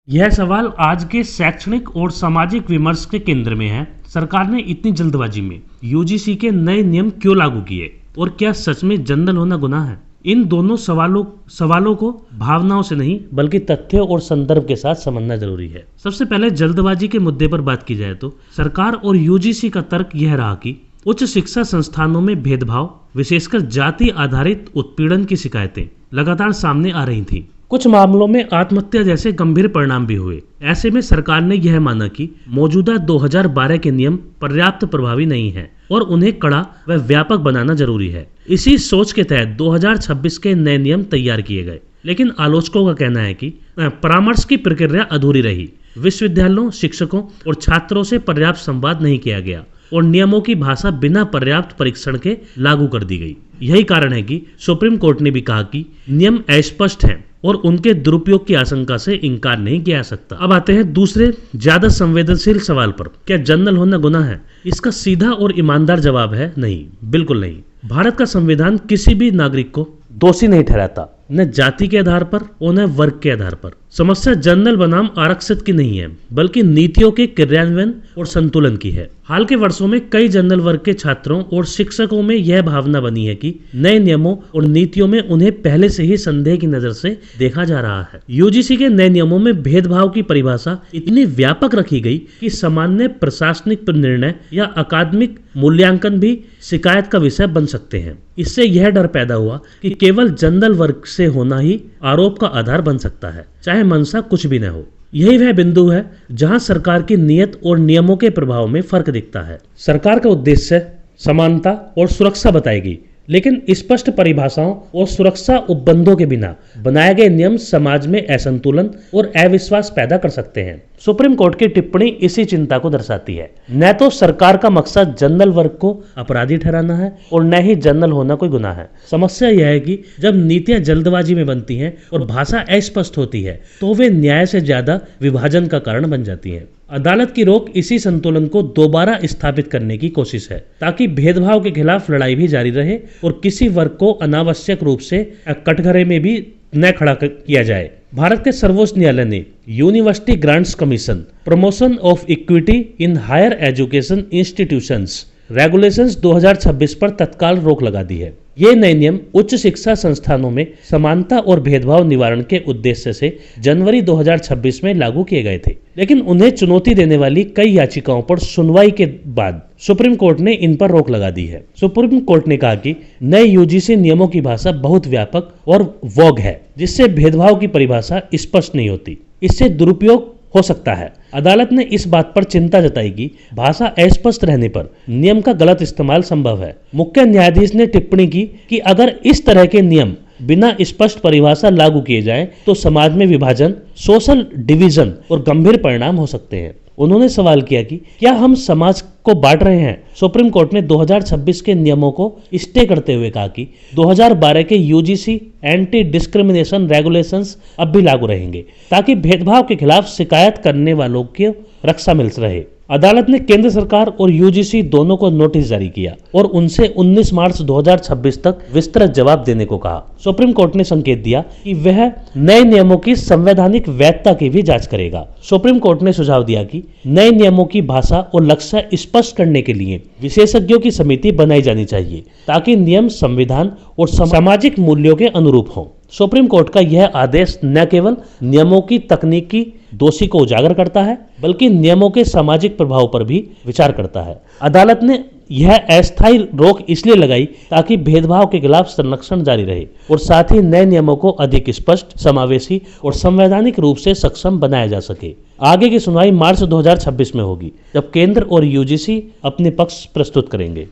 यह सवाल आज के शैक्षणिक और सामाजिक विमर्श के केंद्र में है। सरकार ने इतनी जल्दबाजी में यूजीसी के नए नियम क्यों लागू किए और क्या सच में जनरल होना गुनाह है? इन दोनों सवालों को भावनाओं से नहीं बल्कि तथ्यों और संदर्भ के साथ समझना जरूरी है। सबसे पहले जल्दबाजी के मुद्दे पर बात की जाए तो सरकार और यूजीसी का तर्क यह रहा कि उच्च शिक्षा संस्थानों में भेदभाव, विशेषकर जाति आधारित उत्पीड़न की शिकायतें लगातार सामने आ रही थीं। कुछ मामलों में आत्महत्या जैसे गंभीर परिणाम भी हुए। ऐसे में सरकार ने यह माना कि मौजूदा 2012 के नियम पर्याप्त प्रभावी नहीं हैं और उन्हें कड़ा व व्यापक बनाना जरूरी है। इसी सोच के तहत 2026 के नए नियम तैयार किए गए, लेकिन आलोचकों का कहना है कि परामर्श की प्रक्रिया अधूरी रही। विश्वविद्यालयों, शिक्षकों और छात्रों से पर्याप्त संवाद नहीं किया गया और नियमों की भाषा बिना पर्याप्त परीक्षण के लागू कर दी गई। यही कारण है कि सुप्रीम कोर्ट ने भी कहा कि नियम अस्पष्ट हैं और उनके दुरुपयोग की आशंका से इनकार नहीं किया जा सकता। अब आते हैं दूसरे ज्यादा संवेदनशील सवाल पर, क्या जनरल होना गुनाह है? इसका सीधा और ईमानदार जवाब है नहीं, बिल्कुल नहीं। भारत का संविधान किसी भी नागरिक को दोषी नहीं ठहराता, न जाति के आधार पर और न वर्ग के आधार पर। समस्या जनरल बनाम आरक्षित की नहीं है, बल्कि नीतियों के क्रियान्वयन और संतुलन की है। हाल के वर्षों में कई जनरल वर्ग के छात्रों और शिक्षकों में यह भावना बनी है कि नए नियमों और नीतियों में उन्हें पहले से ही संदेह की नजर से देखा जा रहा है। यूजीसी के नए नियमों में भेदभाव की परिभाषा इतनी व्यापक रखी गई कि सामान्य प्रशासनिक निर्णय या अकादमिक मूल्यांकन भी शिकायत का विषय बन सकते हैं। इससे यह डर पैदा हुआ कि केवल जनरल वर्ग से होना ही आरोप का आधार बन सकता है, चाहे मंशा कुछ भी न हो। यही वह बिंदु है जहां सरकार की नीयत और नियमों के प्रभाव में फर्क दिखता है। सरकार का उद्देश्य समानता और सुरक्षा बताएगी, लेकिन स्पष्ट परिभाषाओं और सुरक्षा उपबंधों के बिना बनाए गए नियम समाज में असंतुलन और अविश्वास पैदा कर सकते हैं। सुप्रीम कोर्ट की टिप्पणी इसी चिंता को दर्शाती है। न तो सरकार का मकसद जनरल वर्ग को अपराधी ठहराना है और न ही जनरल होना कोई गुनाह है। समस्या यह है कि जब नीतियां जल्दबाजी में बनती हैं और भाषा अस्पष्ट होती है तो वे न्याय से ज्यादा विभाजन का कारण बन जाती हैं। अदालत की रोक इसी संतुलन को दोबारा स्थापित करने की कोशिश है, ताकि भेदभाव के खिलाफ लड़ाई भी जारी रहे और किसी वर्ग को अनावश्यक रूप से कटघरे में भी न खड़ा किया जाए। भारत के सर्वोच्च न्यायालय ने university grants commission, promotion of equity in higher education institutions regulations 2026 पर तत्काल रोक लगा दी है। ये नए नियम उच्च शिक्षा संस्थानों में समानता और भेदभाव निवारण के उद्देश्य से जनवरी 2026 में लागू किए गए थे, लेकिन उन्हें चुनौती देने वाली कई याचिकाओं पर सुनवाई के बाद सुप्रीम कोर्ट ने इन पर रोक लगा दी है। सुप्रीम कोर्ट ने कहा कि नए यूजीसी नियमों की भाषा बहुत व्यापक और वोग है, जिससे भेदभाव की परिभाषा स्पष्ट नहीं होती। इससे दुरुपयोग हो सकता है। अदालत ने इस बात पर चिंता जताई कि भाषा अस्पष्ट रहने पर नियम का गलत इस्तेमाल संभव है। मुख्य न्यायाधीश ने टिप्पणी की कि अगर इस तरह के नियम बिना स्पष्ट परिभाषा लागू किए जाएं, तो समाज में विभाजन, सोशल डिवीजन और गंभीर परिणाम हो सकते हैं। उन्होंने सवाल किया कि क्या हम समाज को बांट रहे हैं? सुप्रीम कोर्ट ने 2026 के नियमों को स्टे करते हुए कहा कि 2012 के यूजीसी एंटी डिस्क्रिमिनेशन रेगुलेशंस अब भी लागू रहेंगे, ताकि भेदभाव के खिलाफ शिकायत करने वालों की रक्षा मिल रहे। अदालत ने केंद्र सरकार और यूजीसी दोनों को नोटिस जारी किया और उनसे 19 मार्च 2026 तक विस्तृत जवाब देने को कहा। सुप्रीम कोर्ट ने संकेत दिया कि वह नए नियमों की संवैधानिक वैधता की भी जांच करेगा। सुप्रीम कोर्ट ने सुझाव दिया कि नए नियमों की भाषा और लक्ष्य स्पष्ट करने के लिए विशेषज्ञों की समिति बनाई जानी चाहिए, ताकि नियम संविधान और सामाजिक मूल्यों के अनुरूप हों। सुप्रीम कोर्ट का यह आदेश न केवल नियमों की तकनीकी दोषी को उजागर करता है, बल्कि नियमों के सामाजिक प्रभाव पर भी विचार करता है। अदालत ने यह अस्थायी रोक इसलिए लगाई ताकि भेदभाव के खिलाफ संरक्षण जारी रहे और साथ ही नए नियमों को अधिक स्पष्ट, समावेशी और संवैधानिक रूप से सक्षम बनाया जा सके। आगे की सुनवाई मार्च 2026 में होगी, जब केंद्र और यूजीसी अपने पक्ष प्रस्तुत करेंगे।